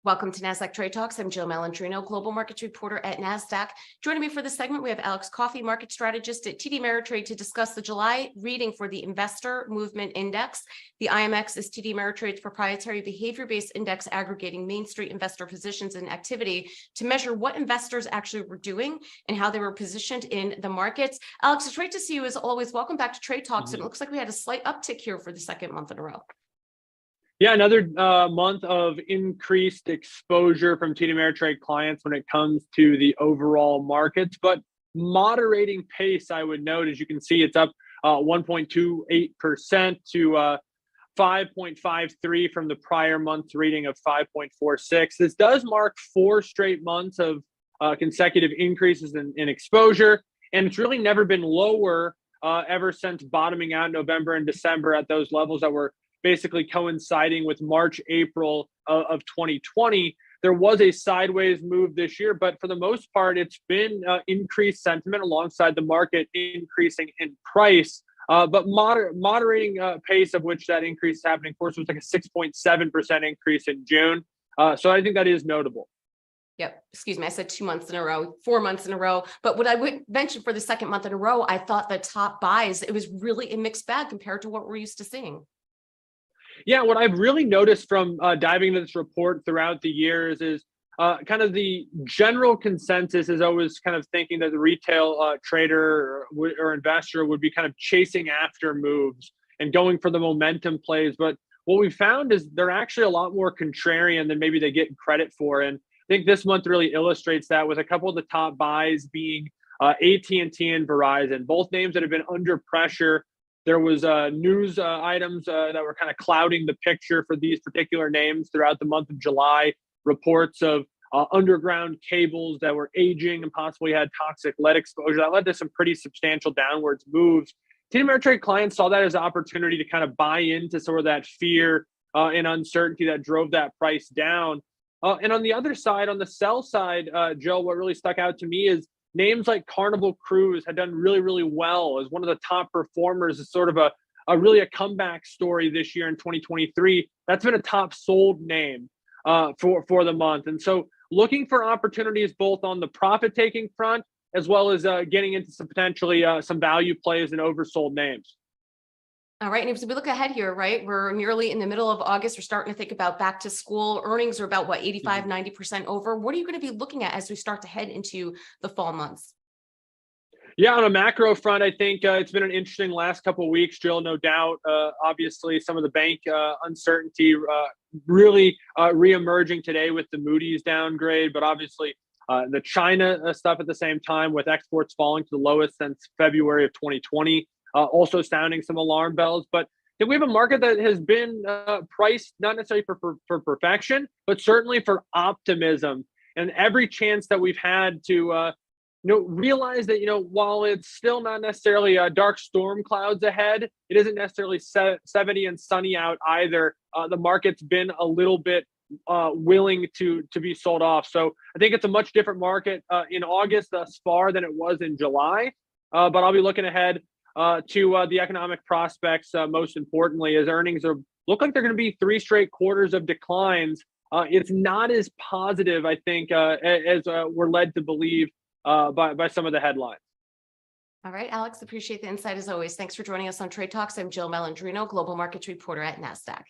Welcome to Nasdaq Trade Talks. I'm Jill Malandrino, Global Markets Reporter at Nasdaq. Joining me for this segment, we have Coffey, Market Strategist at TD Ameritrade, to discuss the July reading for the Investor Movement Index. The IMX is TD Ameritrade's proprietary behavior-based index aggregating Main Street investor positions and activity to measure what investors actually were doing and how they were positioned in the markets. Alex, it's great to see you as always. Welcome back to Trade Talks. And it looks like we had a slight uptick here for the second month in a row. Yeah, another month of increased exposure from TD Ameritrade clients when it comes to the overall markets, but moderating pace, I would note. As you can see, it's up 1.28% to 5.53 from the prior month's reading of 5.46. This does mark 4 straight months of consecutive increases in exposure, and it's really never been lower ever since bottoming out in November and December at those levels that were basically coinciding with March, April of 2020. There was a sideways move this year, but for the most part, it's been increased sentiment alongside the market increasing in price, but moderating pace of which that increase is happening. Of course, it was like a 6.7% increase in June. So I think that is notable. Yep. Excuse me. I said 2 months in a row, 4 months in a row. But what I would mention for the second month in a row, I thought the top buys, it was really a mixed bag compared to what we're used to seeing. Yeah, what I've really noticed from diving into this report throughout the years is kind of the general consensus is always kind of thinking that the retail trader or investor would be kind of chasing after moves and going for the momentum plays. But what we found is they're actually a lot more contrarian than maybe they get credit for. And I think this month really illustrates that, with a couple of the top buys being AT&T and Verizon, both names that have been under pressure. There was news items that were kind of clouding the picture for these particular names throughout the month of July. Reports of underground cables that were aging and possibly had toxic lead exposure. That led to some pretty substantial downwards moves. TD Ameritrade clients saw that as an opportunity to kind of buy into sort of that fear and uncertainty that drove that price down. And on the other side, on the sell side, Joe, what really stuck out to me is names like Carnival Cruise had done really, really well as one of the top performers. Is sort of a really a comeback story this year in 2023. That's been a top sold name for the month. And so looking for opportunities both on the profit taking front as well as getting into some potentially some value plays and oversold names. All right. And if we look ahead here, right, we're nearly in the middle of August. We're starting to think about back to school. Earnings are about, what, 85, 90% over. What are you going to be looking at as we start to head into the fall months? Yeah, on a macro front, I think it's been an interesting last couple of weeks, Jill, no doubt. Obviously, some of the bank uncertainty really reemerging today with the Moody's downgrade, but obviously the China stuff at the same time, with exports falling to the lowest since February of 2020. Also sounding some alarm bells. But I think we have a market that has been priced not necessarily for perfection, but certainly for optimism. And every chance that we've had to realize that, while it's still not necessarily dark storm clouds ahead, it isn't necessarily 70 and sunny out either. The market's been a little bit willing to be sold off. So I think it's a much different market in August thus far than it was in July. But I'll be looking ahead to the economic prospects, most importantly, as earnings look like they're going to be 3 straight quarters of declines. It's not as positive, I think, as we're led to believe by some of the headlines. All right, Alex, appreciate the insight as always. Thanks for joining us on Trade Talks. I'm Jill Malandrino, Global Markets Reporter at Nasdaq.